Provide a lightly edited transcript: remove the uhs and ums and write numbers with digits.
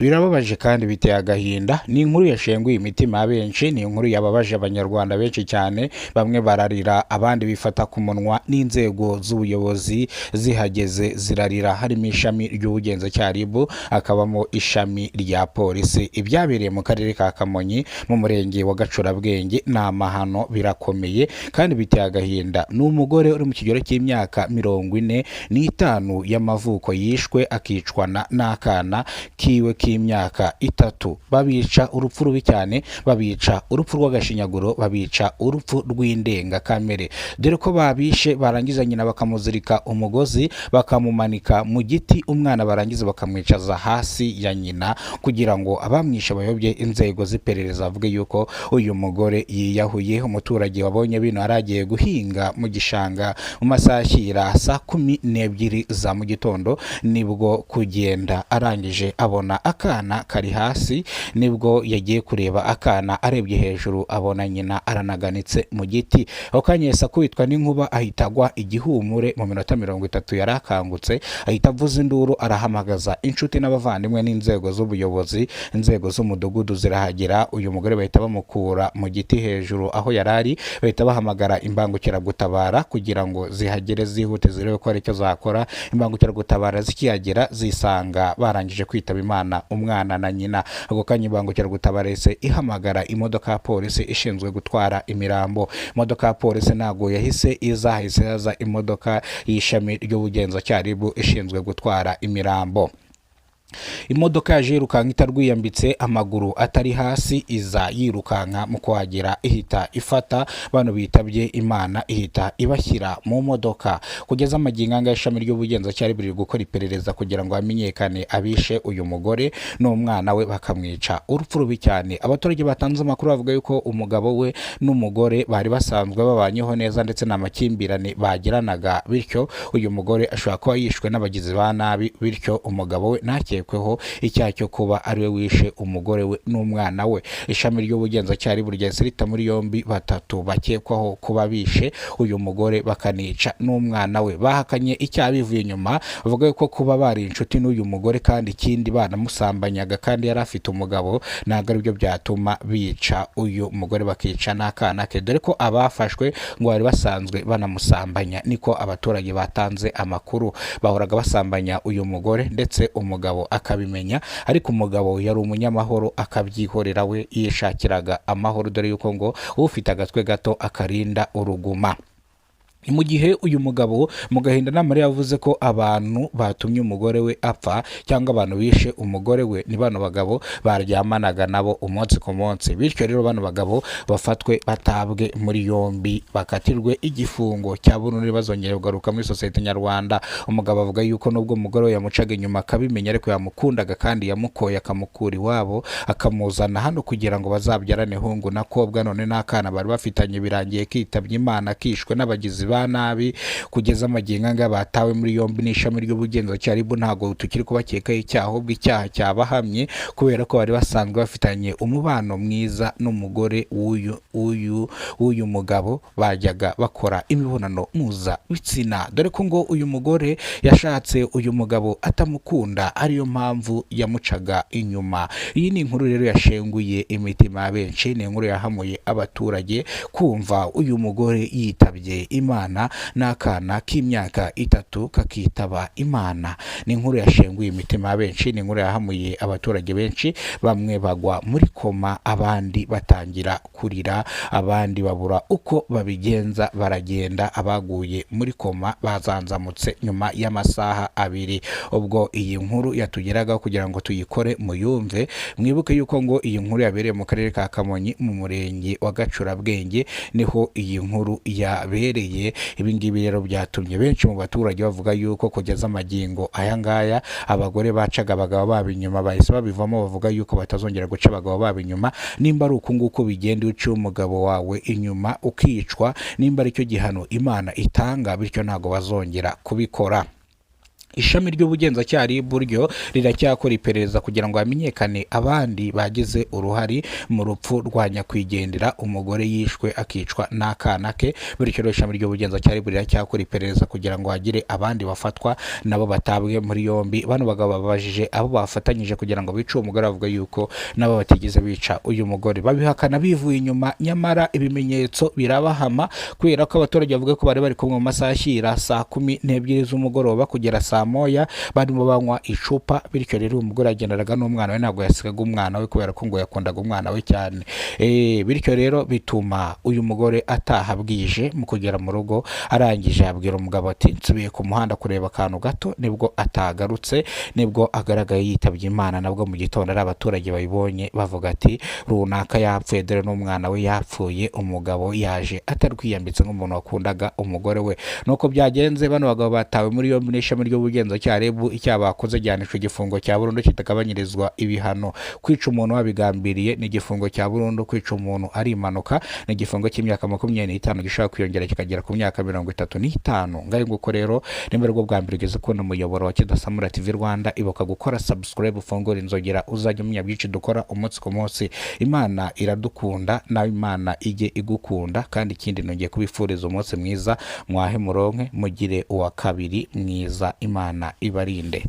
Birababaje kandi biteye agahinda. Ni inkuru yashenguye imitima benshi, ni inkuru yababaje abanyarwanda benshi cyane. Bamwe bararira, abandi bifata ku munwa, n'inzego z'ubuyobozi zihageze zirarira. Harimo ishami ry'ubugenzacyaha RIB, akabamo ishami rya polisi. Ibyabereye mu karere ka Kamonyi mu murenge wa Gacurabwenge ni amahano, birakomeye kandi biteye agahinda. Ni umugore uri mu kigero cy'imyaka 45 y'amavuko yishwe akicwana n'akana kiwe imyaka 3. Babica urupfu rubi cyane, babica urupfu rw'agashinyaguro, babica urupfu rw'indengakamere, dore ko babishe barangiza nyina bakamuzirika umugozi bakamumanika mu giti, umwana barangiza bakamwicaza hasi ya nyina kugira ngo abamwishe bayobye inzego z'iperereza avuge yuko uyu mugore yiyahuye. Umuturage wabonye bino aragiye guhinga mu gishanga mu masaha y'ira saa 12 za mu gitondo, nibwo kugenda arangije abona akana kari hasi, nibwo yagiye kureba akana, arebye hejuru abona nyina aranaganitse mu giti. Aho kanyesa kwitwa n'inkuba ahita agwa igihumure. Mu minota 30 yarakangutse, ahita avuza induru, arahamagaza inshuti n'abavandimwe n'inzego z'ubuyobozi. Inzego z'umudugudu zirahagera, uyu mugore bahita bamukura mu giti hejuru aho yarari, bahita bahamagara imbangukiragutabara kugira ngo zihagere zihute zirebe ko ari icyo zakora. Imbangukiragutabara zikihagera zisanga barangije kwitaba Imana umwana na nyina. Ako kanya imbangukiragutabara ihamagara imodoka ya polisi ishinzwe gutwara imirambo. Imodoka ya polisi ntago yahise yaza imodoka y'ishami ry'ubugenzacyaha RIB ishinzwe gutwara imirambo. Imodoka yaje yirukanka itarwiyambitse, amaguru atari hasi, iza yirukanka mu kuhagera ihita ifata bano bitabye Imana, ihita ibashyira mu modoka. Kugeza amaginganga y'ishami ry'ubugenzacyaha biri gukora iperereza kugira ngo hamenyekane abishe uyu mugore n'umwana we, bakamwica urupfu rubi cyane. Abaturage batanze amakuru bavuga yuko umugabo we n'umugore bari basanzwe babanyeho neza ndetse n'amakimbirane bagiranaga, bityo uyu mugore ashobora kuba yishwe n'abagizi ba nabi, bityo umugabo we kweho icyaha cyo kuba ari we wishe umugore we n'umwana we. Ishami ry'ubugenzacyaha RIB ryahise muri yombi 3 bakekwaho kuba bishe uyu mugore bakanica n'umwana we. Bahakanye icyaha bivuye inyuma, bavuga yuko kuba bari inshuti n'uyu mugore kandi ikindi banamusambanyaga kandi yari afite umugabo, ntabwo ari byo byatuma bica uyu mugore bakica n'akana ke, dore ko abafashwe ngo bari basanzwe banamusambanya. Niko abaturage batanze amakuru, bahoraga basambanya uyu mugore ndetse umugabo akabimenya, ariko umugabo yari umunyamahoro akabyihorera, we yishakiraga amahoro, dore yuko ngo ufite agatwe gato akarinda uruguma. Mu gihe uyu mugabo mu gahinda n'amarira yavuze ko abantu batumye umugore we apfa cyangwa abantu bishe umugore we ni bano bagabo baryamanaga nabo umunsi ku munsi, bityo rero bano bagabo bafatwe batabwe muri yombi, bakatirwe igifungo cya burundu bazongera kugaruka muri sosiyete nyarwanda. Umugabo avuga yuko nubwo umugore we yamucaga inyuma akabimenya, ariko yamukundaga kandi yamukoye akamukura iwabo akamuzana hano kugira ngo bazabyarane hungu na kobwa, none n'akana bari bafitanye birangiye kitabye Imana kishwe n'abagizi ba nabi. Kugeza amaginganga batawe muri yombi n'ishami ry'ubugenzacyaha RIB ntago tukiri kubakekaho icyaha, ahubwo icyaha cyabahamye kubera ko bari basanzwe bafitanye umubano mwiza n'umugore w'uyu mugabo, bajyaga bakora imibonano mpuzabitsina, dore ko ngo uyu mugore yashatse uyu mugabo atamukunda, ariyo mpamvu yamucaga inyuma. Iyi ni inkuru rero yashenguye imitima benshi, ni inkuru yahamuye abaturage kumva uyu mugore yitabye Imana n'akana k'imyaka 3 kakitaba Imana. Ni inkuru yashenguye imitima benshi, ni inkuru yahamuye abaturage benshi, bamwe bagwa muri koma, abandi batangira kurira, abandi babura uko babigenza baragenda. Abaguye muri koma bazanzamutse nyuma y'amasaha 2. Ubwo iyi nkuru yatugeraga kugira ngo tuyikore muyumve, mwibuke yuko ngo iyi nkuru yabereye mu karere ka Kamonyi mu murenge wa Gacurabwenge, niho iyi nkuru yabereye. Ibi ngibi rero byatumye benshi mu baturage bavuga yuko kugeza amagingo aya ngaya abagore bacaga abagabo babo inyuma bahise babivamo, bavuga yuko batazongera guca abagabo babo inyuma. Nimba ari uku nguko bigenda uca umugabo wawe inyuma ukicwa, nimba ari cyo gihano Imana itanga, bityo ntago bazongera kubikora. ishami ry'ubugenzacyaha buryo riracyakora iperereza kugira ngo hamenyekane abandi bagize uruhari mu rupfu rwa nyakwigendera umugore yishwe akicwa n'akana ke. Bityo rero ishami ry'ubugenzacyaha riracyakora iperereza kugira ngo hagire abandi bafatwa nabo batabwe muri yombi. Bano bagabo babajije abo bafatanyije kugira ngo bice umugore, bavuga yuko nabo batigeze bica uyu mugore, babihakana bivuye inyuma, nyamara ibimenyetso birabahama kubera ko abaturage bavuga ko bari kumwe mu masaha ashyira saa 12 z'umugoroba kugera saa moya barimo banywa icupa. Bityo rero umugore agenderaga n'umwana we, ntabwo yasigaga umwana we kubera ko ngo yakundaga umwana we cyane. Bityo rero bituma uyu mugore ataha bwije, mu kugera mu rugo arangije yabwira umugabo ati nsubiye ku muhanda kureba akantu gato, nibwo atagarutse, nibwo agaragaye yitabye Imana. Nabwo mu gitondo ari abaturage babibonye bavuga ati runaka yapfuye, dore n'umwana we yapfuye, umugabo yaje atarwiyambitse nk'umuntu wakundaga umugore we. Nuko byagenze, bano bagabo batawe muri yombi n'ishami ry'ubugenzacyaha icyaha bakoze gihanishwa igifungo cya burundu kitagabanyirizwa ibihano. Kwica umuntu wabigambiriye ni igifungo cya burundu, kwica umuntu ari impanuka ni igifungo cy'imyaka 25 gishobora kwiyongera kikagera ku myaka 35. Ngaho nguko rero nimba rwo bwa mbere ugeze kubona umuyoboro wa Kidasamura TV Rwanda, ibuka gukora subscribe, ufungura inzogera, uzajya umenya byinshi dukora umunsi ku munsi. Imana iradukunda, nawe Imana ijye igukunda. Kandi ikindi nongeye kubifuriza umunsi mwiza, mwahe muronke, mugire uwa kabiri mwiza, Imana ibarinde.